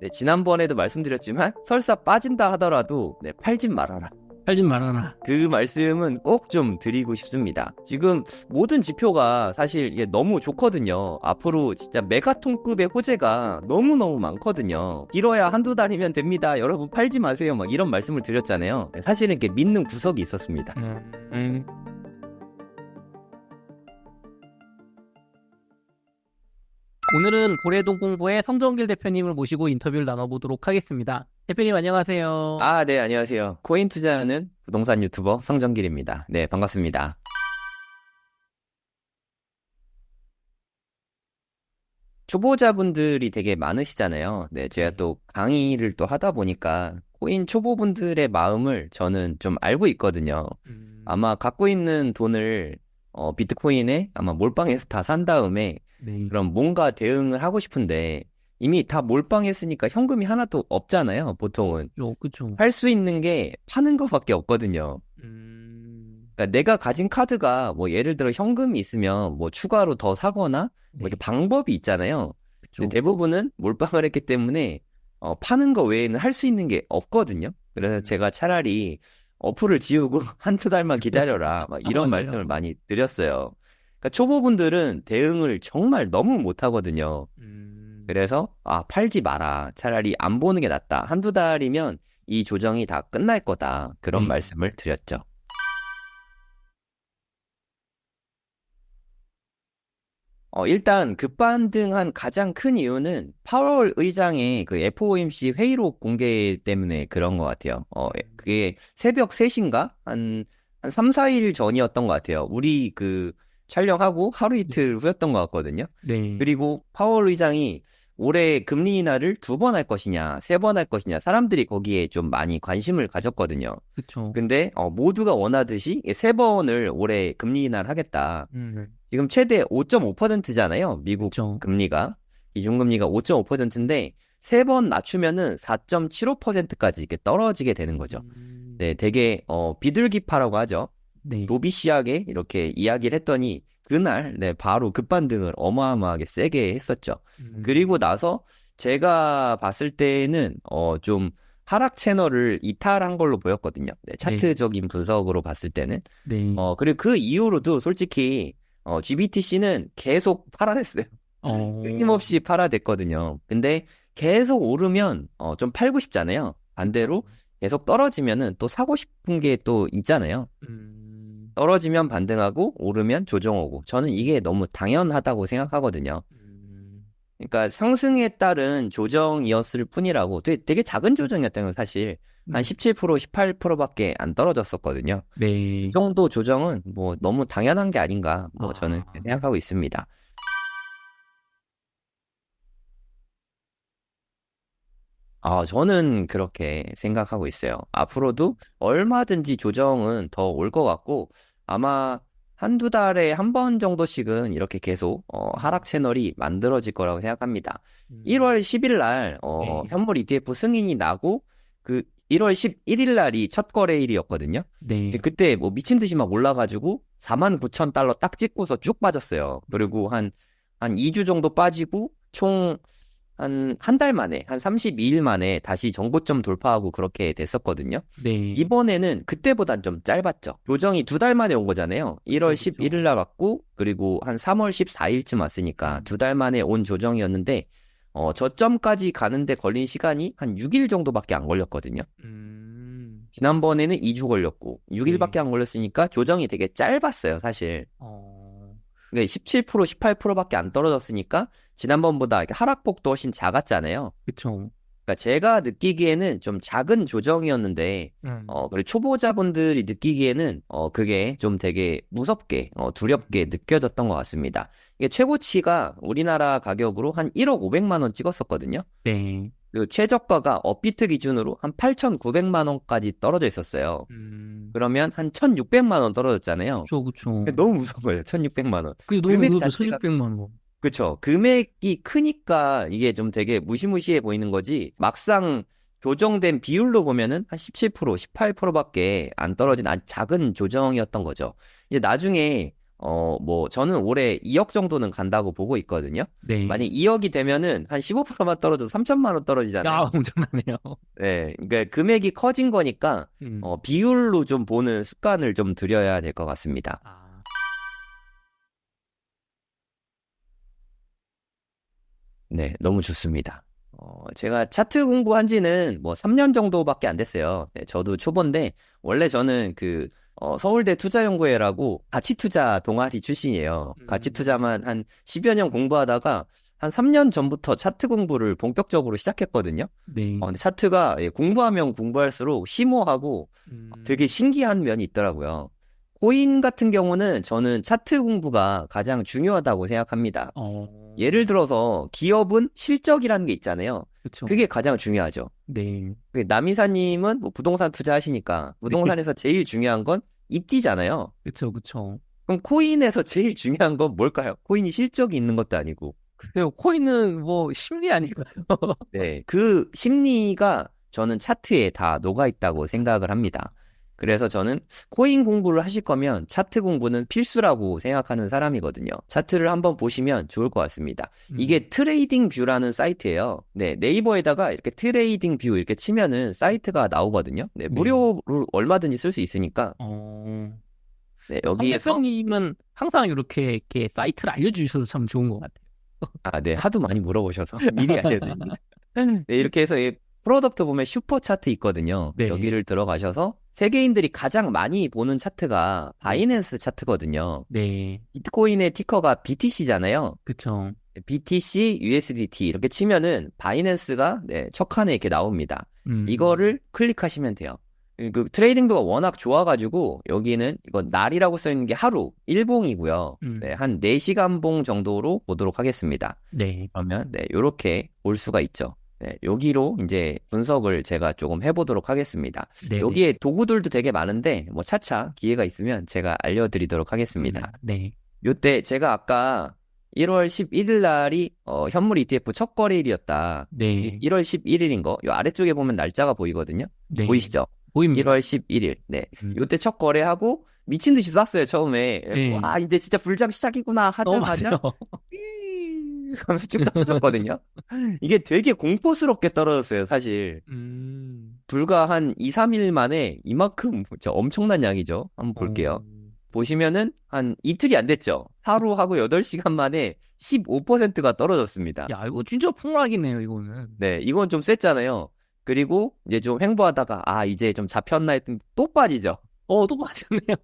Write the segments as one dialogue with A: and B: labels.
A: 네, 지난번에도 말씀드렸지만 설사 빠진다 하더라도 네, 팔진 말아라.
B: 팔진 말아라.
A: 그 말씀은 꼭 좀 드리고 싶습니다. 지금 모든 지표가 사실 이게 너무 좋거든요. 앞으로 진짜 메가톤급의 호재가 너무너무 많거든요. 길어야 한두 달이면 됩니다. 여러분 팔지 마세요. 막 이런 말씀을 드렸잖아요. 네, 사실은 이렇게 믿는 구석이 있었습니다.
B: 오늘은 고래동 공부의 성정길 대표님을 모시고 인터뷰를 나눠보도록 하겠습니다. 대표님 안녕하세요.
A: 아, 네, 안녕하세요. 코인 투자하는 부동산 유튜버 성정길입니다. 네, 반갑습니다. 초보자분들이 되게 많으시잖아요. 네, 제가 또 강의를 또 하다 보니까 코인 초보분들의 마음을 저는 좀 알고 있거든요. 아마 갖고 있는 돈을 비트코인에 아마 몰빵해서 다 산 다음에
B: 네.
A: 그럼 뭔가 대응을 하고 싶은데 이미 다 몰빵했으니까 현금이 하나도 없잖아요, 보통은.
B: 그쵸.
A: 할 수 있는 게 파는 거밖에 없거든요. 그러니까 내가 가진 카드가 뭐 예를 들어 현금이 있으면 뭐 추가로 더 사거나 뭐 이렇게 방법이 있잖아요.
B: 그쵸.
A: 근데 대부분은 몰빵을 했기 때문에 파는 거 외에는 할 수 있는 게 없거든요. 그래서 제가 차라리 어플을 지우고 한두 달만 기다려라 막 이런
B: 맞아요.
A: 말씀을 많이 드렸어요. 그러니까 초보분들은 대응을 정말 너무 못하거든요. 그래서 팔지 마라. 차라리 안 보는 게 낫다. 한두 달이면 이 조정이 다 끝날 거다. 그런
B: 네.
A: 말씀을 드렸죠. 일단 급반등한 가장 큰 이유는 파월 의장의 그 FOMC 회의록 공개 때문에 그런 것 같아요. 그게 새벽 3시인가? 한 3, 4일 전이었던 것 같아요. 우리 그 촬영하고 하루 이틀 후였던 것 같거든요.
B: 네.
A: 그리고 파월 의장이 올해 금리 인하를 2번 할 것이냐, 3번 할 것이냐, 사람들이 거기에 좀 많이 관심을 가졌거든요.
B: 그쵸.
A: 근데 모두가 원하듯이 3번을 올해 금리 인하를 하겠다. 지금 최대 5.5%잖아요. 미국
B: 그쵸.
A: 금리가. 기준금리가 5.5%인데 3번 낮추면은 4.75%까지 이렇게 떨어지게 되는 거죠. 네, 되게 비둘기파라고 하죠.
B: 네.
A: 노비시하게 이렇게 이야기를 했더니 그날 네, 바로 급반등을 어마어마하게 세게 했었죠. 그리고 나서 제가 봤을 때는 좀 하락 채널을 이탈한 걸로 보였거든요. 네, 차트적인 분석으로 봤을 때는.
B: 네.
A: 그리고 그 이후로도 솔직히 GBTC는 계속 팔아냈어요. 끊임없이 팔아댔거든요. 근데 계속 오르면 좀 팔고 싶잖아요. 반대로 계속 떨어지면은 또 사고 싶은 게 또 있잖아요. 떨어지면 반등하고 오르면 조정오고. 저는 이게 너무 당연하다고 생각하거든요. 그러니까 상승에 따른 조정이었을 뿐이라고 되게 작은 조정이었다는 건 사실 한 17%, 18%밖에 안 떨어졌었거든요.
B: 네.
A: 이 정도 조정은 뭐 너무 당연한 게 아닌가 뭐 저는 생각하고 있습니다. 저는 그렇게 생각하고 있어요. 앞으로도 얼마든지 조정은 더 올 것 같고 아마 한두 달에 한 번 정도씩은 이렇게 계속 하락 채널이 만들어질 거라고 생각합니다. 1월 10일 날
B: 네.
A: 현물 ETF 승인이 나고 그 1월 11일 날이 첫 거래일이었거든요.
B: 네.
A: 그때 뭐 미친 듯이 막 올라가지고 49,000달러 딱 찍고서 쭉 빠졌어요. 그리고 한 2주 정도 빠지고 총 한 달 만에, 한 32일 만에 다시 정고점 돌파하고 그렇게 됐었거든요.
B: 네.
A: 이번에는 그때보단 좀 짧았죠. 조정이 2달 만에 온 거잖아요. 1월 11일 날 왔고, 그리고 한 3월 14일쯤 왔으니까 2달 만에 온 조정이었는데, 저점까지 가는데 걸린 시간이 한 6일 정도밖에 안 걸렸거든요. 지난번에는 2주 걸렸고, 6일밖에 안 걸렸으니까 조정이 되게 짧았어요, 사실. 그러니까 17%, 18%밖에 안 떨어졌으니까 지난번보다 하락폭도 훨씬 작았잖아요.
B: 그쵸.
A: 그러니까 제가 느끼기에는 좀 작은 조정이었는데, 그리고 초보자분들이 느끼기에는 그게 좀 되게 무섭게, 두렵게 느껴졌던 것 같습니다. 이게 최고치가 우리나라 가격으로 한 1억 500만 원 찍었었거든요.
B: 네.
A: 그리고 최저가가 업비트 기준으로 한 8,900만 원까지 떨어져 있었어요. 그러면 한 1,600만 원 떨어졌잖아요.
B: 그쵸.
A: 너무 무서운 거예요. 1,600만 원.
B: 그게 너무
A: 금액
B: 무서워.
A: 자체가
B: 1,600만 원.
A: 그쵸. 금액이 크니까 이게 좀 되게 무시무시해 보이는 거지. 막상 조정된 비율로 보면은 한 17%, 18%밖에 안 떨어진 아주 작은 조정이었던 거죠. 이제 나중에 뭐, 저는 올해 2억 정도는 간다고 보고 있거든요.
B: 네.
A: 만약 2억이 되면은 한 15%만 떨어져도 3천만 원 떨어지잖아요.
B: 야, 엄청나네요.
A: 네. 그러니까 금액이 커진 거니까,
B: 음.
A: 비율로 좀 보는 습관을 좀 들여야 될 것 같습니다.
B: 아,
A: 네. 너무 좋습니다. 제가 차트 공부한 지는 뭐 3년 정도밖에 안 됐어요. 네, 저도 초보인데, 원래 저는 서울대 투자연구회라고 가치투자 동아리 출신이에요. 가치투자만 한 10여 년 공부하다가 한 3년 전부터 차트 공부를 본격적으로 시작했거든요.
B: 네.
A: 근데 차트가 공부하면 공부할수록 심오하고 되게 신기한 면이 있더라고요. 코인 같은 경우는 저는 차트 공부가 가장 중요하다고 생각합니다. 예를 들어서 기업은 실적이라는 게 있잖아요.
B: 그쵸.
A: 그게 가장 중요하죠.
B: 네.
A: 남이사님은 뭐 부동산 투자하시니까 부동산에서 제일 중요한 건 입지잖아요.
B: 그쵸, 그쵸.
A: 그럼 코인에서 제일 중요한 건 뭘까요? 코인이 실적이 있는 것도 아니고.
B: 글쎄요, 코인은 뭐 심리 아닐까요?
A: 네, 그 심리가 저는 차트에 다 녹아 있다고 생각을 합니다. 그래서 저는 코인 공부를 하실 거면 차트 공부는 필수라고 생각하는 사람이거든요. 차트를 한번 보시면 좋을 것 같습니다. 이게 트레이딩 뷰라는 사이트예요. 네, 네이버에다가 이렇게 트레이딩 뷰 이렇게 치면은 사이트가 나오거든요. 네, 무료로 얼마든지 쓸 수 있으니까. 네, 여기에서
B: 대표님은 항상 이렇게 사이트를 알려주셔서 참 좋은 것 같아요.
A: 네, 하도 많이 물어보셔서 미리 알려드립니다. 네, 이렇게 해서 이 프로덕트 보면 슈퍼 차트 있거든요.
B: 네.
A: 여기를 들어가셔서 세계인들이 가장 많이 보는 차트가 바이낸스 차트거든요.
B: 네.
A: 비트코인의 티커가 BTC잖아요.
B: 그쵸.
A: BTC, USDT 이렇게 치면은 바이낸스가 첫 칸에 이렇게 나옵니다. 이거를 클릭하시면 돼요. 그 트레이딩도가 워낙 좋아가지고 여기는 이거 날이라고 써 있는 게 하루 일봉이고요. 네, 한 4시간 봉 정도로 보도록 하겠습니다.
B: 네.
A: 그러면 이렇게 볼 수가 있죠. 네, 여기로 이제 분석을 제가 조금 해보도록 하겠습니다.
B: 네네.
A: 여기에 도구들도 되게 많은데 뭐 차차 기회가 있으면 제가 알려드리도록 하겠습니다.
B: 네.
A: 요때 제가 아까 1월 11일 날이 현물 ETF 첫 거래일이었다.
B: 네.
A: 1월 11일인 거. 요 아래쪽에 보면 날짜가 보이거든요.
B: 네.
A: 보이시죠?
B: 보입니다.
A: 1월 11일. 네. 요때 첫 거래하고 미친 듯이 쐈어요, 처음에.
B: 네.
A: 와, 이제 진짜 불장 시작이구나 하자마자
B: 맞아요.
A: 하면서 쭉 떨어졌거든요. 이게 되게 공포스럽게 떨어졌어요, 사실. 불과 한 2, 3일 만에 이만큼 진짜 엄청난 양이죠. 한번 볼게요. 보시면은 한 이틀이 안 됐죠. 하루하고 8시간 만에 15%가 떨어졌습니다.
B: 야, 이거 진짜 폭락이네요, 이거는.
A: 네, 이건 좀 셌잖아요. 그리고 이제 좀 횡보하다가 이제 좀 잡혔나 했더니 또 빠지죠.
B: 또 빠졌네요.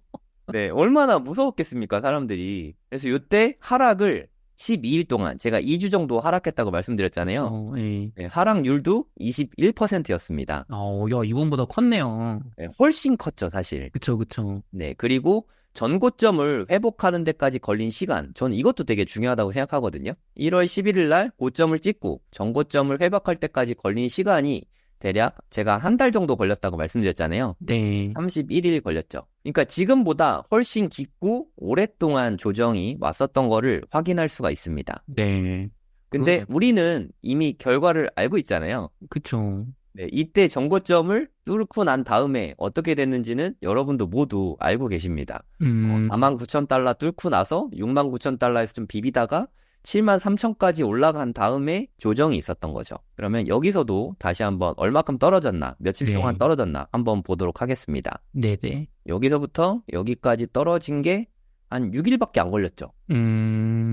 A: 네, 얼마나 무서웠겠습니까, 사람들이. 그래서 이때 하락을 12일 동안 제가 2주 정도 하락했다고 말씀드렸잖아요.
B: 예.
A: 네, 하락률도 21%였습니다.
B: 야, 이번보다 컸네요.
A: 네, 훨씬 컸죠, 사실.
B: 그쵸, 그쵸.
A: 네, 그리고 전고점을 회복하는 데까지 걸린 시간, 전 이것도 되게 중요하다고 생각하거든요. 1월 11일 날 고점을 찍고 전고점을 회복할 때까지 걸린 시간이 대략 제가 한 달 정도 걸렸다고 말씀드렸잖아요.
B: 네.
A: 31일 걸렸죠. 그러니까 지금보다 훨씬 깊고 오랫동안 조정이 왔었던 거를 확인할 수가 있습니다.
B: 네.
A: 근데 우리는 이미 결과를 알고 있잖아요.
B: 그쵸.
A: 네, 이때 정고점을 뚫고 난 다음에 어떻게 됐는지는 여러분도 모두 알고 계십니다. 49,000달러 뚫고 나서 69,000달러에서 좀 비비다가 73,000까지 올라간 다음에 조정이 있었던 거죠. 그러면 여기서도 다시 한번 얼마큼 떨어졌나, 며칠 동안 떨어졌나 한번 보도록 하겠습니다.
B: 네네.
A: 여기서부터 여기까지 떨어진 게 한 6일밖에 안 걸렸죠.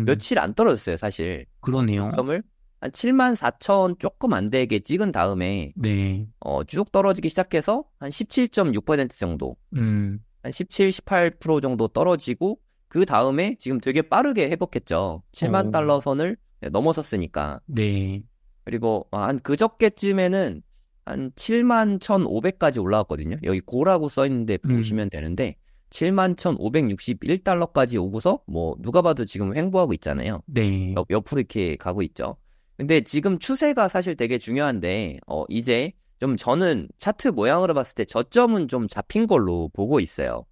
A: 며칠 안 떨어졌어요, 사실.
B: 그러네요.
A: 점을 한 74,000 조금 안 되게 찍은 다음에
B: 네.
A: 쭉 떨어지기 시작해서 한 17.6% 정도, 한 17, 18% 정도 떨어지고 그 다음에 지금 되게 빠르게 회복했죠. 7만 달러 선을 넘어섰으니까.
B: 네.
A: 그리고 한 그저께쯤에는 한 7만 1,500까지 올라왔거든요. 여기 고라고 써있는데 보시면 되는데 7만 1,561달러까지 오고서 뭐 누가 봐도 지금 횡보하고 있잖아요.
B: 네.
A: 옆으로 이렇게 가고 있죠. 근데 지금 추세가 사실 되게 중요한데 이제 좀 저는 차트 모양으로 봤을 때 저점은 좀 잡힌 걸로 보고 있어요.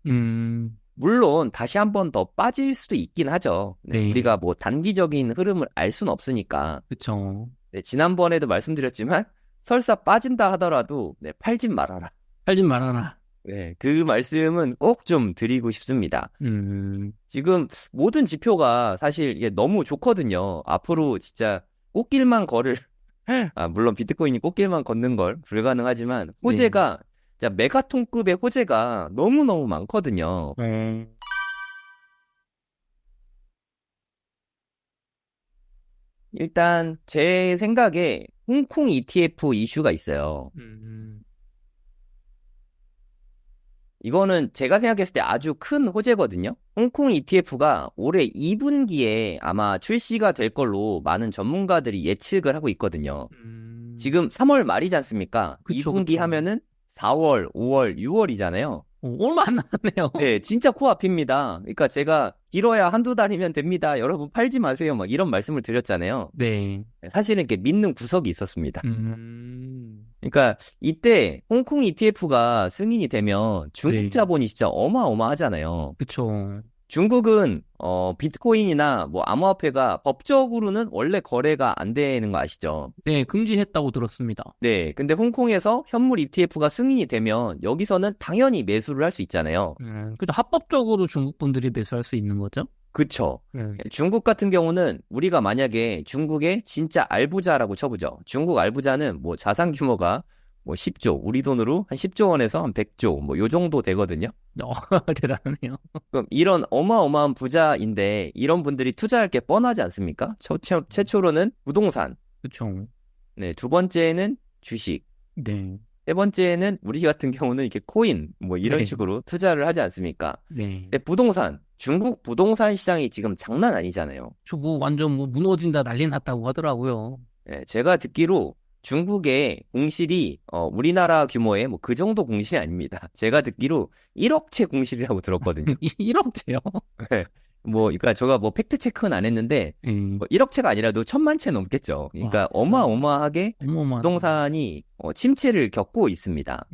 A: 물론 다시 한 번 더 빠질 수도 있긴 하죠. 네, 우리가 뭐 단기적인 흐름을 알 수는 없으니까.
B: 그쵸.
A: 네, 지난번에도 말씀드렸지만 설사 빠진다 하더라도 팔진 말아라.
B: 팔진 말아라.
A: 네, 그 말씀은 꼭 좀 드리고 싶습니다.
B: 음,
A: 지금 모든 지표가 사실 이게 너무 좋거든요. 앞으로 진짜 꽃길만 걸을, 물론 비트코인이 꽃길만 걷는 걸 불가능하지만
B: 네.
A: 호재가, 진짜 메가톤급의 호재가 너무너무 많거든요.
B: 음,
A: 일단 제 생각에 홍콩 ETF 이슈가 있어요.
B: 음,
A: 이거는 제가 생각했을 때 아주 큰 호재거든요. 홍콩 ETF가 올해 2분기에 아마 출시가 될 걸로 많은 전문가들이 예측을 하고 있거든요. 지금 3월 말이지 않습니까?
B: 그쵸,
A: 2분기
B: 그쵸.
A: 하면은 4월, 5월, 6월이잖아요.
B: 얼마 안 남았네요.
A: 네, 진짜 코앞입니다. 그러니까 제가 길어야 한두 달이면 됩니다. 여러분 팔지 마세요. 막 이런 말씀을 드렸잖아요.
B: 네.
A: 사실은 이렇게 믿는 구석이 있었습니다.
B: 음,
A: 그러니까 이때 홍콩 ETF가 승인이 되면 중국
B: 네.
A: 자본이 진짜 어마어마하잖아요.
B: 그쵸.
A: 중국은 비트코인이나 뭐 암호화폐가 법적으로는 원래 거래가 안 되는 거 아시죠?
B: 네, 금지했다고 들었습니다.
A: 네, 근데 홍콩에서 현물 ETF가 승인이 되면 여기서는 당연히 매수를 할 수 있잖아요.
B: 그죠. 합법적으로 중국 분들이 매수할 수 있는 거죠?
A: 그쵸?
B: 네.
A: 중국 같은 경우는 우리가 만약에 중국의 진짜 알부자라고 쳐보죠. 중국 알부자는 뭐 자산 규모가 뭐 10조, 우리 돈으로 한 10조 원에서 한 100조, 뭐 요 정도 되거든요.
B: 어, 대단하네요.
A: 그럼 이런 어마어마한 부자인데 이런 분들이 투자할 게 뻔하지 않습니까? 최초로는 부동산,
B: 그쵸.
A: 네, 두 번째는 주식,
B: 네.
A: 세 번째는 우리 같은 경우는 이렇게 코인, 뭐 이런
B: 네.
A: 식으로 투자를 하지 않습니까?
B: 네.
A: 근데 부동산, 중국 부동산 시장이 지금 장난 아니잖아요.
B: 저 뭐 완전 뭐 무너진다 난리 났다고 하더라고요.
A: 네, 제가 듣기로 중국의 공실이 우리나라 규모의 뭐 그 정도 공실이 아닙니다. 제가 듣기로 1억 채 공실이라고 들었거든요.
B: 1억째요?
A: 네. 뭐, 그러니까 제가 뭐 팩트 체크는 안 했는데 뭐 1억 채가 아니라도 1,000만 채 넘겠죠.
B: 와,
A: 그러니까 어마어마하게
B: 어마어마하다.
A: 부동산이 침체를 겪고 있습니다.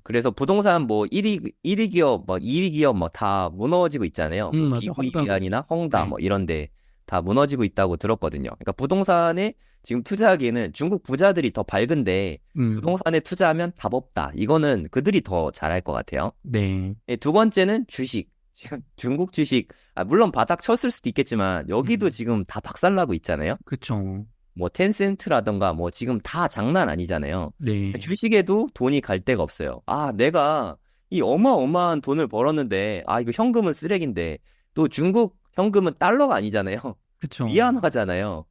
A: 그래서 부동산 뭐 1위 기업, 뭐 2위 기업 뭐 다 무너지고 있잖아요. 뭐
B: 맞아.
A: 기후이안이나 헝다
B: 네.
A: 뭐 이런데 다 무너지고 있다고 들었거든요. 그러니까 부동산에 지금 투자하기에는 중국 부자들이 더 밝은데 부동산에 투자하면 답 없다. 이거는 그들이 더 잘할 것 같아요.
B: 네.
A: 네, 두 번째는 주식. 지금 중국 주식, 물론 바닥 쳤을 수도 있겠지만, 여기도
B: 음,
A: 지금 다 박살나고 있잖아요.
B: 그쵸.
A: 뭐, 텐센트라던가, 뭐, 지금 다 장난 아니잖아요.
B: 네.
A: 주식에도 돈이 갈 데가 없어요. 내가 이 어마어마한 돈을 벌었는데, 이거 현금은 쓰레기인데, 또 중국 현금은 달러가 아니잖아요.
B: 그쵸.
A: 위안화잖아요.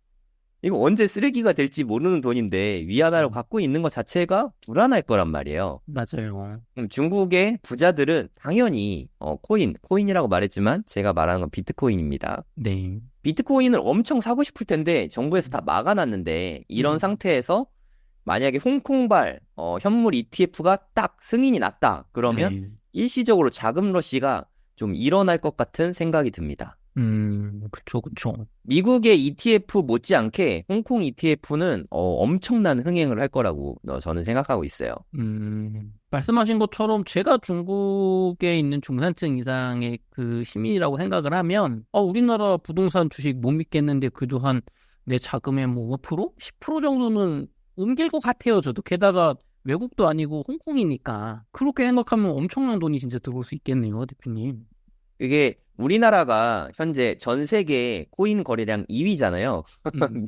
A: 이거 언제 쓰레기가 될지 모르는 돈인데, 위안화를
B: 그쵸.
A: 갖고 있는 것 자체가 불안할 거란 말이에요.
B: 맞아요.
A: 중국의 부자들은 당연히 코인이라고 말했지만 제가 말하는 건 비트코인입니다.
B: 네.
A: 비트코인을 엄청 사고 싶을 텐데 정부에서 다 막아놨는데 이런
B: 음,
A: 상태에서 만약에 홍콩발 현물 ETF가 딱 승인이 났다. 그러면
B: 네.
A: 일시적으로 자금 러시가 좀 일어날 것 같은 생각이 듭니다.
B: 그쵸, 그쵸.
A: 미국의 ETF 못지않게 홍콩 ETF는 엄청난 흥행을 할 거라고 저는 생각하고 있어요.
B: 말씀하신 것처럼 제가 중국에 있는 중산층 이상의 그 시민이라고 생각을 하면, 우리나라 부동산 주식 못 믿겠는데 그래도 한 내 자금의 뭐 5%? 10% 정도는 옮길 것 같아요, 저도. 게다가 외국도 아니고 홍콩이니까. 그렇게 생각하면 엄청난 돈이 진짜 들어올 수 있겠네요, 대표님.
A: 그게 우리나라가 현재 전 세계 코인 거래량 2위잖아요.
B: 음,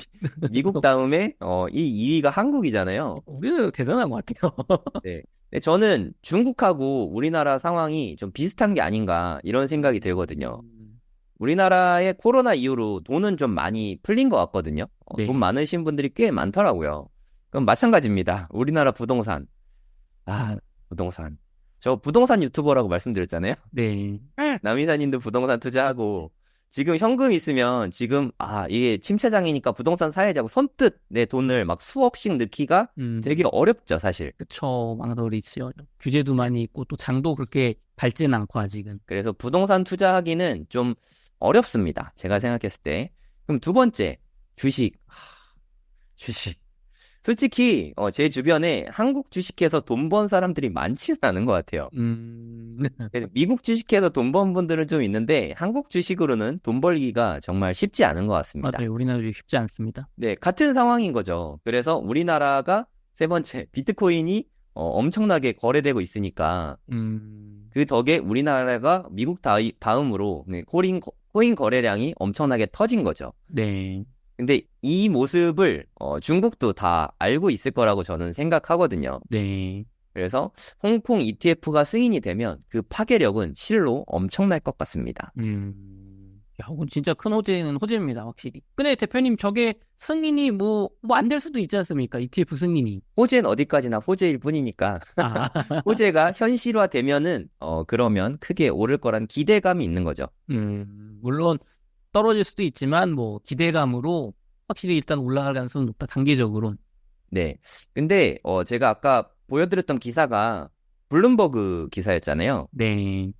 A: 미국 다음에 이 2위가 한국이잖아요.
B: 우리는 대단한 것 같아요.
A: 네. 근데 저는 중국하고 우리나라 상황이 좀 비슷한 게 아닌가 이런 생각이 들거든요. 우리나라의 코로나 이후로 돈은 좀 많이 풀린 것 같거든요. 돈
B: 네,
A: 많으신 분들이 꽤 많더라고요. 그럼 마찬가지입니다. 우리나라 부동산. 부동산. 저 부동산 유튜버라고 말씀드렸잖아요.
B: 네,
A: 남이사님도 부동산 투자하고 지금 현금 있으면 지금 이게 침체장이니까 부동산 사야지하고 선뜻 내 돈을 막 수억씩 넣기가 되게 어렵죠, 사실.
B: 그쵸, 망설이지요. 규제도 많이 있고 또 장도 그렇게 밝지는 않고 아직은.
A: 그래서 부동산 투자하기는 좀 어렵습니다. 제가 생각했을 때. 그럼 두 번째, 주식. 주식. 솔직히 제 주변에 한국 주식해서 돈 번 사람들이 많지는 않은 것 같아요.
B: 음,
A: 그래서 미국 주식해서 돈 번 분들은 좀 있는데 한국 주식으로는 돈 벌기가 정말 쉽지 않은 것 같습니다.
B: 맞아요. 우리나라도 쉽지 않습니다.
A: 네, 같은 상황인 거죠. 그래서 우리나라가 세 번째, 비트코인이 엄청나게 거래되고 있으니까 그 덕에 우리나라가 미국 다음으로 네, 코인 거래량이 엄청나게 터진 거죠.
B: 네.
A: 근데 이 모습을 중국도 다 알고 있을 거라고 저는 생각하거든요.
B: 네.
A: 그래서 홍콩 ETF가 승인이 되면 그 파괴력은 실로 엄청날 것 같습니다.
B: 야, 이건 진짜 큰 호재는 호재입니다, 확실히. 근데 대표님, 저게 승인이 안 될 수도 있지 않습니까? ETF 승인이.
A: 호재는 어디까지나 호재일 뿐이니까
B: 아,
A: 호재가 현실화되면은 그러면 크게 오를 거란 기대감이 있는 거죠.
B: 물론 떨어질 수도 있지만, 기대감으로 확실히 일단 올라갈 가능성은 높다, 단기적으로.
A: 네. 근데 제가 아까 보여드렸던 기사가 블룸버그 기사였잖아요.
B: 네.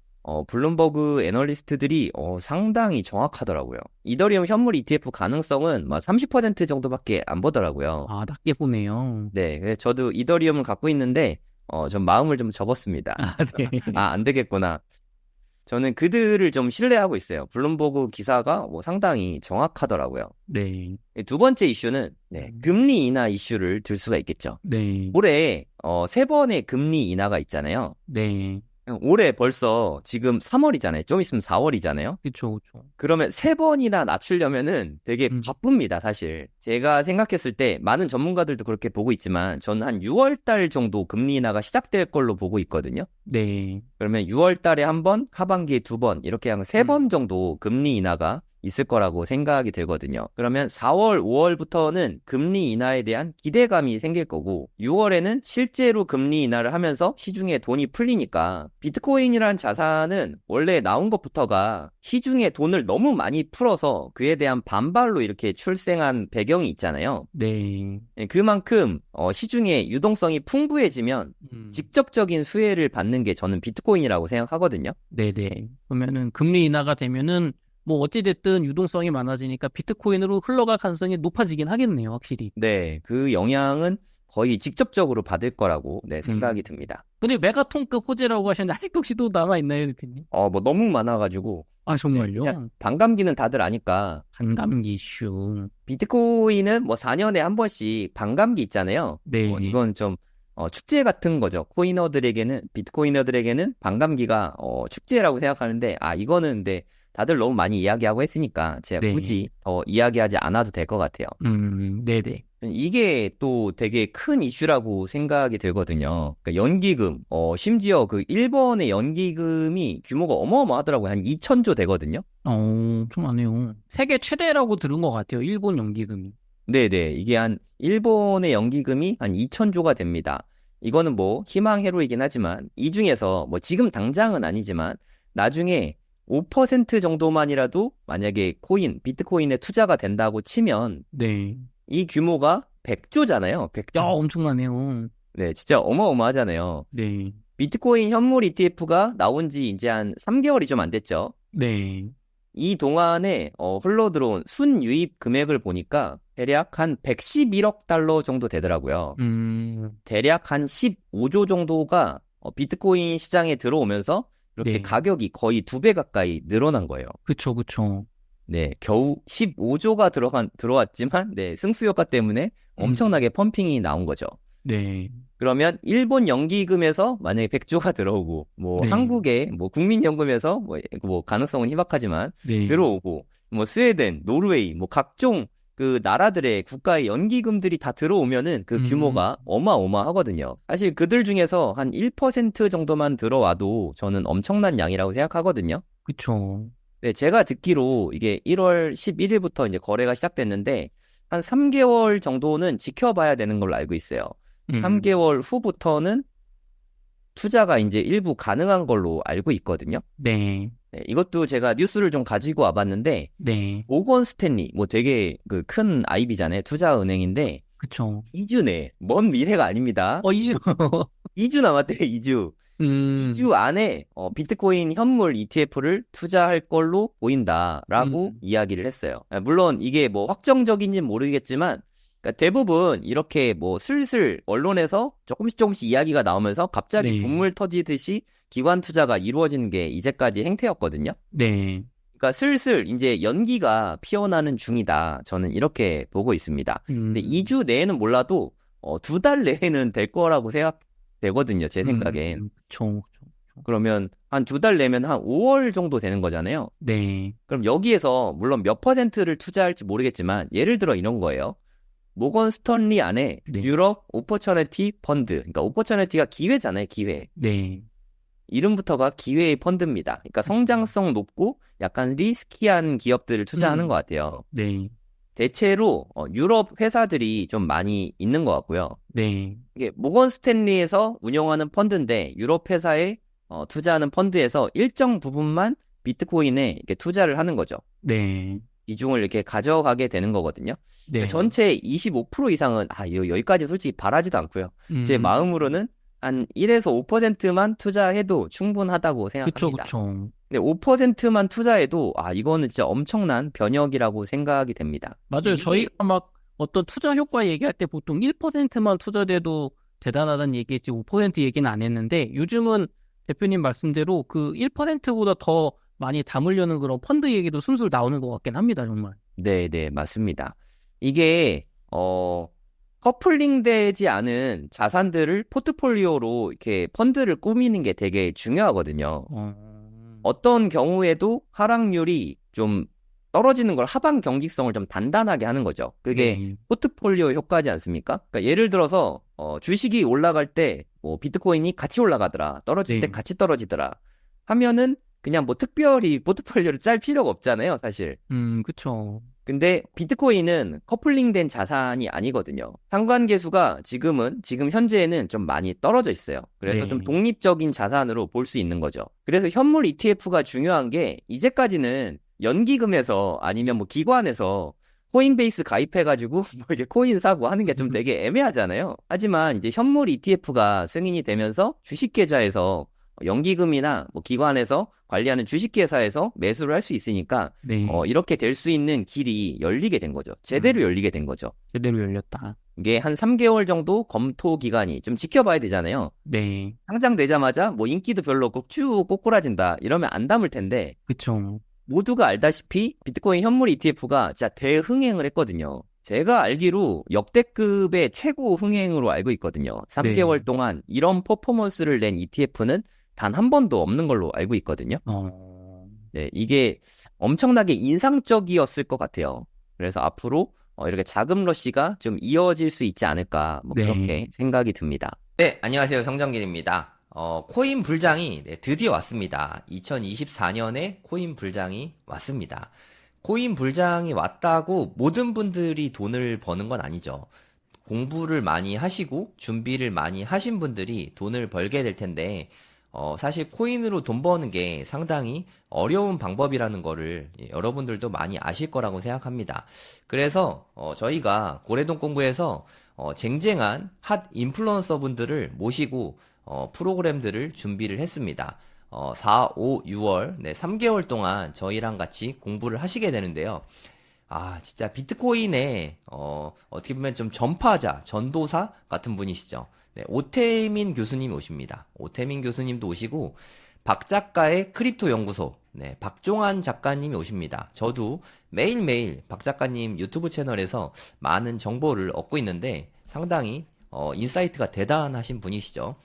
A: 블룸버그 애널리스트들이 상당히 정확하더라고요. 이더리움 현물 ETF 가능성은 막 30% 정도밖에 안 보더라고요.
B: 아, 낮게 보네요.
A: 네, 그래서 저도 이더리움을 갖고 있는데 좀 마음을 좀 접었습니다.
B: 아, 네.
A: 아, 안 되겠구나. 저는 그들을 좀 신뢰하고 있어요. 블룸버그 기사가 상당히 정확하더라고요.
B: 네.
A: 두 번째 이슈는 금리 인하 이슈를 들 수가 있겠죠.
B: 네.
A: 올해 3번의 금리 인하가 있잖아요.
B: 네.
A: 올해 벌써 지금 3월이잖아요. 좀 있으면 4월이잖아요.
B: 그쵸, 그쵸.
A: 그러면 3번이나 낮추려면은 되게 바쁩니다, 사실. 제가 생각했을 때 많은 전문가들도 그렇게 보고 있지만 저는 한 6월 달 정도 금리 인하가 시작될 걸로 보고 있거든요.
B: 네.
A: 그러면 6월 달에 한 번, 하반기에 2번, 이렇게 한 3번 정도 금리 인하가 있을 거라고 생각이 들거든요. 그러면 4월, 5월부터는 금리 인하에 대한 기대감이 생길 거고 6월에는 실제로 금리 인하를 하면서 시중에 돈이 풀리니까 비트코인이라는 자산은 원래 나온 것부터가 시중에 돈을 너무 많이 풀어서 그에 대한 반발로 이렇게 출생한 배경이 있잖아요.
B: 네.
A: 그만큼 시중에 유동성이 풍부해지면 직접적인 수혜를 받는 게 저는 비트코인이라고 생각하거든요.
B: 네네. 그러면은 금리 인하가 되면은 어찌됐든 유동성이 많아지니까 비트코인으로 흘러갈 가능성이 높아지긴 하겠네요, 확실히.
A: 네, 그 영향은 거의 직접적으로 받을 거라고 생각이 듭니다.
B: 근데 메가톤급 호재라고 하셨는데 아직도 혹시 또 남아있나요, 대표님?
A: 너무 많아가지고.
B: 아, 정말요?
A: 그냥 반감기는 다들 아니까.
B: 반감기 이슈.
A: 비트코인은 4년에 한 번씩 반감기 있잖아요.
B: 네.
A: 이건 좀 축제 같은 거죠. 비트코이너들에게는 반감기가 축제라고 생각하는데, 이거는 근데 다들 너무 많이 이야기하고 했으니까 제가
B: 네.
A: 굳이 더 이야기하지 않아도 될 것 같아요.
B: 네네.
A: 이게 또 되게 큰 이슈라고 생각이 들거든요. 그러니까 연기금, 심지어 그 일본의 연기금이 규모가 어마어마하더라고요. 한 2,000조 되거든요.
B: 엄청나네요. 세계 최대라고 들은 것 같아요, 일본 연기금이.
A: 네네. 이게 일본의 연기금이 한 2,000조가 됩니다. 이거는 희망회로이긴 하지만, 이 중에서 지금 당장은 아니지만, 나중에 5% 정도만이라도 만약에 비트코인에 투자가 된다고 치면,
B: 네.
A: 이 규모가 100조잖아요. 100조.
B: 엄청나네요.
A: 네, 진짜 어마어마하잖아요.
B: 네.
A: 비트코인 현물 ETF가 나온 지 이제 한 3개월이 좀 안 됐죠.
B: 네.
A: 이 동안에 흘러들어온 순유입 금액을 보니까 대략 한 111억 달러 정도 되더라고요. 대략 한 15조 정도가 비트코인 시장에 들어오면서 이렇게
B: 네.
A: 가격이 거의 2배 가까이 늘어난 거예요.
B: 그쵸.
A: 네, 겨우 15조가 들어왔지만, 승수 효과 때문에 엄청나게 펌핑이 나온 거죠.
B: 네.
A: 그러면 일본 연기금에서 만약에 100조가 들어오고,
B: 네.
A: 한국의 국민연금에서 가능성은 희박하지만
B: 네.
A: 들어오고, 스웨덴, 노르웨이, 각종 그 나라들의 국가의 연기금들이 다 들어오면은 그 규모가 어마어마하거든요. 사실 그들 중에서 한 1% 정도만 들어와도 저는 엄청난 양이라고 생각하거든요.
B: 그쵸.
A: 네, 제가 듣기로 이게 1월 11일부터 이제 거래가 시작됐는데 한 3개월 정도는 지켜봐야 되는 걸로 알고 있어요. 3개월 후부터는 투자가 이제 일부 가능한 걸로 알고 있거든요.
B: 네.
A: 네, 이것도 제가 뉴스를 좀 가지고 와봤는데
B: 네.
A: 모건 스탠리 되게 그 큰 IB잖아요. 투자은행인데
B: 그쵸.
A: 2주 내에 먼 미래가 아닙니다. 2주 남았대요. 2주. 2주 안에 비트코인 현물 ETF를 투자할 걸로 보인다라고 이야기를 했어요. 물론 이게 확정적인지는 모르겠지만 그러니까 대부분 이렇게 슬슬 언론에서 조금씩 이야기가 나오면서 갑자기
B: 네.
A: 분물 터지듯이 기관 투자가 이루어지는 게 이제까지 행태였거든요.
B: 네.
A: 그러니까 슬슬 이제 연기가 피어나는 중이다. 저는 이렇게 보고 있습니다. 근데 2주 내에는 몰라도 2달 내에는 될 거라고 되거든요, 제 생각엔.
B: 그쵸.
A: 그러면 한 2달 내면 한 5월 정도 되는 거잖아요.
B: 네,
A: 그럼 여기에서 물론 몇 퍼센트를 투자할지 모르겠지만 예를 들어 이런 거예요. 모건 스턴리 안에
B: 네,
A: 유럽 오퍼처너티 펀드. 그러니까 오퍼처너티가 기회잖아요, 기회.
B: 네,
A: 이름부터가 기회의 펀드입니다. 그러니까 성장성 높고 약간 리스키한 기업들을 투자하는 것 같아요.
B: 네,
A: 대체로 유럽 회사들이 좀 많이 있는 것 같고요.
B: 네,
A: 이게 모건 스탠리에서 운영하는 펀드인데 유럽 회사에 투자하는 펀드에서 일정 부분만 비트코인에 이렇게 투자를 하는 거죠.
B: 네,
A: 비중을 이렇게 가져가게 되는 거거든요.
B: 네.
A: 전체 25% 이상은 여기까지 솔직히 바라지도 않고요. 제
B: 음,
A: 마음으로는 한 1에서 5%만 투자해도 충분하다고
B: 그쵸,
A: 생각합니다.
B: 그쵸.
A: 근데 5%만 투자해도 이거는 진짜 엄청난 변혁이라고 생각이 됩니다. 근데
B: 맞아요.
A: 이게
B: 저희가 막 어떤 투자 효과 얘기할 때 보통 1%만 투자돼도 대단하다는 얘기했지 5% 얘기는 안 했는데 요즘은 대표님 말씀대로 그 1%보다 더 많이 담으려는 그런 펀드 얘기도 술술 나오는 것 같긴 합니다, 정말.
A: 네, 네, 맞습니다. 이게 커플링 되지 않은 자산들을 포트폴리오로 이렇게 펀드를 꾸미는 게 되게 중요하거든요. 어떤 경우에도 하락률이 좀 떨어지는 걸 하방 경직성을 좀 단단하게 하는 거죠. 그게
B: 네,
A: 포트폴리오 효과지 않습니까? 그러니까 예를 들어서 주식이 올라갈 때 뭐 비트코인이 같이 올라가더라. 떨어질 때
B: 네,
A: 같이 떨어지더라. 하면은 그냥 뭐 특별히 포트폴리오를 짤 필요가 없잖아요, 사실.
B: 그쵸.
A: 근데 비트코인은 커플링된 자산이 아니거든요. 상관계수가 지금 현재에는 좀 많이 떨어져 있어요. 그래서 좀
B: 네,
A: 독립적인 자산으로 볼 수 있는 거죠. 그래서 현물 ETF가 중요한 게 이제까지는 연기금에서 아니면 뭐 기관에서 코인베이스 가입해가지고 뭐 이게 코인 사고 하는 게 좀 되게 애매하잖아요. 하지만 이제 현물 ETF가 승인이 되면서 주식계좌에서 연기금이나 뭐 기관에서 관리하는 주식회사에서 매수를 할 수 있으니까
B: 네,
A: 이렇게 될 수 있는 길이 열리게 된 거죠. 제대로 열리게 된 거죠.
B: 제대로 열렸다.
A: 이게 한 3개월 정도 검토 기간이 좀 지켜봐야 되잖아요.
B: 네,
A: 상장되자마자 뭐 인기도 별로 없고 쭉 꼬꾸라진다 이러면 안 담을 텐데
B: 그쵸.
A: 모두가 알다시피 비트코인 현물 ETF가 진짜 대흥행을 했거든요. 제가 알기로 역대급의 최고 흥행으로 알고 있거든요.
B: 네,
A: 3개월 동안 이런 퍼포먼스를 낸 ETF는 단 한 번도 없는 걸로 알고 있거든요.
B: 어,
A: 네, 이게 엄청나게 인상적이었을 것 같아요. 그래서 앞으로 이렇게 자금 러시가 좀 이어질 수 있지 않을까, 뭐
B: 네,
A: 그렇게 생각이 듭니다. 네, 안녕하세요. 성정길입니다. 코인 불장이 드디어 왔습니다. 2024년에 코인 불장이 왔습니다. 코인 불장이 왔다고 모든 분들이 돈을 버는 건 아니죠. 공부를 많이 하시고 준비를 많이 하신 분들이 돈을 벌게 될 텐데, 사실 코인으로 돈 버는 게 상당히 어려운 방법이라는 거를 여러분들도 많이 아실 거라고 생각합니다. 그래서 저희가 고래동 공부에서 쟁쟁한 핫 인플루언서 분들을 모시고 프로그램들을 준비를 했습니다. 4, 5, 6월, 네, 3개월 동안 저희랑 같이 공부를 하시게 되는데요. 진짜 비트코인의 어떻게 보면 좀 전파자, 전도사 같은 분이시죠. 네, 오태민 교수님이 오십니다. 오태민 교수님도 오시고 박 작가의 크립토 연구소, 네, 박종환 작가님이 오십니다. 저도 매일매일 박 작가님 유튜브 채널에서 많은 정보를 얻고 있는데 상당히 인사이트가 대단하신 분이시죠.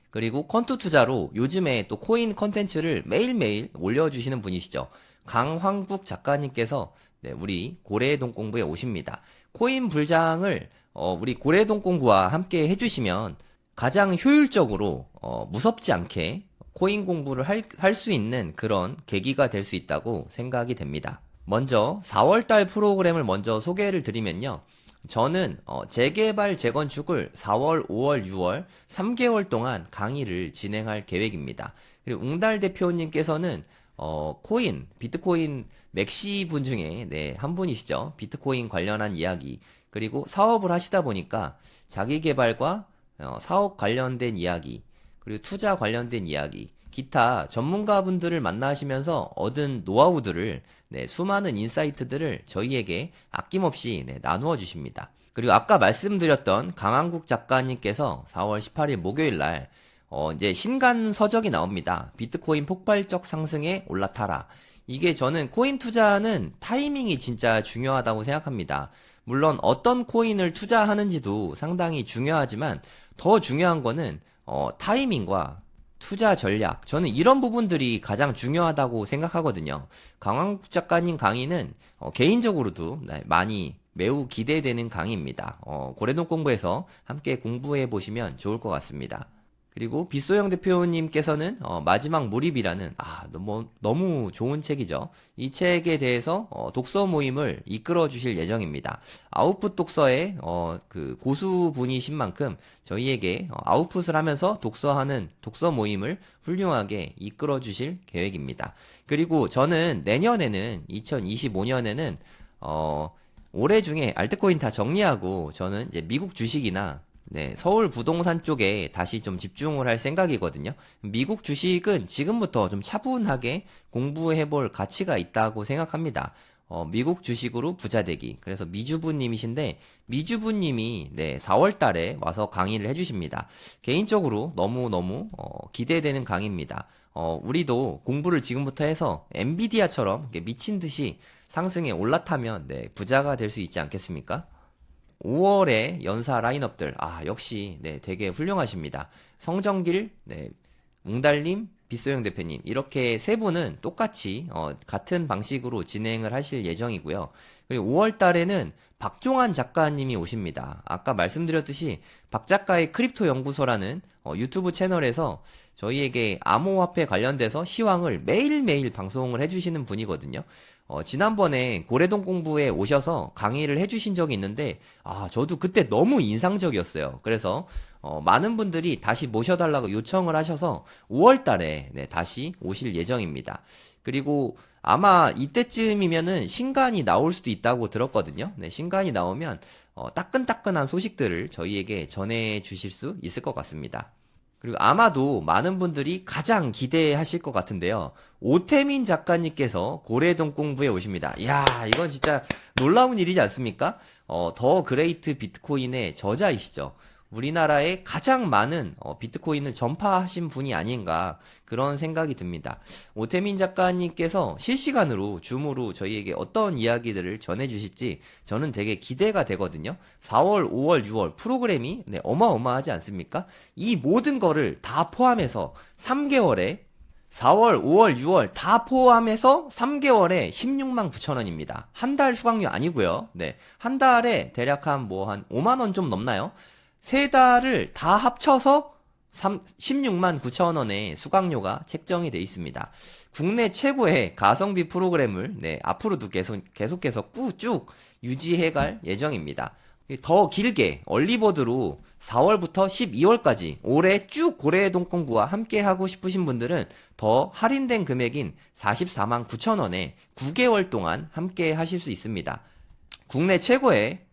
A: 그리고 컨투 투자로 요즘에 또 코인 컨텐츠를 매일매일 올려주시는 분이시죠. 강황국 작가님께서 네, 우리 고래동 공부에 오십니다. 코인 불장을 우리 고래동 공부와 함께 해주시면 가장 효율적으로 무섭지 않게 코인 공부를 할 수 있는 그런 계기가 될 수 있다고 생각이 됩니다. 먼저 4월달 프로그램을 먼저 소개를 드리면요. 저는 재개발 재건축을 4월, 5월, 6월 3개월 동안 강의를 진행할 계획입니다. 그리고 웅달 대표님께서는 비트코인 맥시 분 중에 네, 한 분이시죠. 비트코인 관련한 이야기 그리고 사업을 하시다 보니까 자기 개발과 사업 관련된 이야기 그리고 투자 관련된 이야기 기타 전문가분들을 만나시면서 얻은 노하우들을 네, 수많은 인사이트들을 저희에게 아낌없이 네, 나누어 주십니다. 그리고 아까 말씀드렸던 강한국 작가님께서 4월 18일 목요일 날 이제 신간 서적이 나옵니다. 비트코인 폭발적 상승에 올라타라. 이게 저는 코인 투자는 타이밍이 진짜 중요하다고 생각합니다. 물론 어떤 코인을 투자하는지도 상당히 중요하지만 더 중요한 거는 타이밍과 투자 전략. 저는 이런 부분들이 가장 중요하다고 생각하거든요. 강황국 작가님 강의는 개인적으로도 많이 매우 기대되는 강의입니다. 고래동 공부에서 함께 공부해 보시면 좋을 것 같습니다. 그리고 빗소영 대표님께서는 마지막 몰입이라는 너무 좋은 책이죠. 이 책에 대해서 독서 모임을 이끌어 주실 예정입니다. 아웃풋 독서의 그 고수분이신 만큼 저희에게 아웃풋을 하면서 독서하는 독서 모임을 훌륭하게 이끌어 주실 계획입니다. 그리고 저는 내년에는 2025년에는 올해 중에 알트코인 다 정리하고 저는 이제 미국 주식이나 서울 부동산 쪽에 다시 좀 집중을 할 생각이거든요. 미국 주식은 지금부터 좀 차분하게 공부해 볼 가치가 있다고 생각합니다. 미국 주식으로 부자 되기. 그래서 미주부님이신데, 미주부님이 4월 달에 와서 강의를 해주십니다. 개인적으로 너무너무 기대되는 강의입니다. 우리도 공부를 지금부터 해서 엔비디아처럼 미친 듯이 상승에 올라타면 부자가 될 수 있지 않겠습니까? 5월에 연사 라인업들, 역시, 되게 훌륭하십니다. 성정길, 웅달님, 빗소영 대표님, 이렇게 세 분은 똑같이, 같은 방식으로 진행을 하실 예정이고요. 그리고 5월 달에는 박종환 작가님이 오십니다. 아까 말씀드렸듯이, 박 작가의 크립토 연구소라는 유튜브 채널에서 저희에게 암호화폐 관련돼서 시황을 매일매일 방송을 해주시는 분이거든요. 지난번에 고래동 공부에 오셔서 강의를 해주신 적이 있는데, 저도 그때 너무 인상적이었어요. 그래서, 많은 분들이 다시 모셔달라고 요청을 하셔서 5월 달에 다시 오실 예정입니다. 그리고 아마 이때쯤이면은 신간이 나올 수도 있다고 들었거든요. 신간이 나오면, 따끈따끈한 소식들을 저희에게 전해 주실 수 있을 것 같습니다. 그리고 아마도 많은 분들이 가장 기대하실 것 같은데요. 오태민 작가님께서 고래동 공부에 오십니다. 이야, 이건 진짜 놀라운 일이지 않습니까? 더 그레이트 비트코인의 저자이시죠. 우리나라에 가장 많은 비트코인을 전파하신 분이 아닌가 그런 생각이 듭니다. 오태민 작가님께서 실시간으로 줌으로 저희에게 어떤 이야기들을 전해주실지 저는 되게 기대가 되거든요. 4월, 5월, 6월 프로그램이 어마어마하지 않습니까? 이 모든 거를 다 포함해서 3개월에 4월, 5월, 6월 다 포함해서 3개월에 16만 9천 원입니다. 한 달 수강료 아니고요. 한 달에 대략 한 5만 원 좀 넘나요? 세 달을 다 합쳐서 16만 9천 원의 수강료가 책정이 되어 있습니다. 국내 최고의 가성비 프로그램을 앞으로도 계속해서 쭉 유지해갈 예정입니다. 더 길게 얼리버드로 4월부터 12월까지 올해 쭉 고래동 공부와 함께 하고 싶으신 분들은 더 할인된 금액인 44만 9천 원에 9개월 동안 함께 하실 수 있습니다. 국내 최고의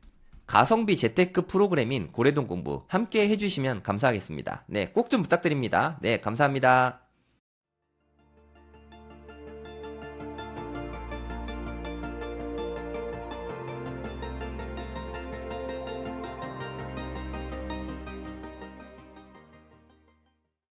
A: 가성비 재테크 프로그램인 고래동 공부 함께 해주시면 감사하겠습니다. 꼭 좀 부탁드립니다. 감사합니다.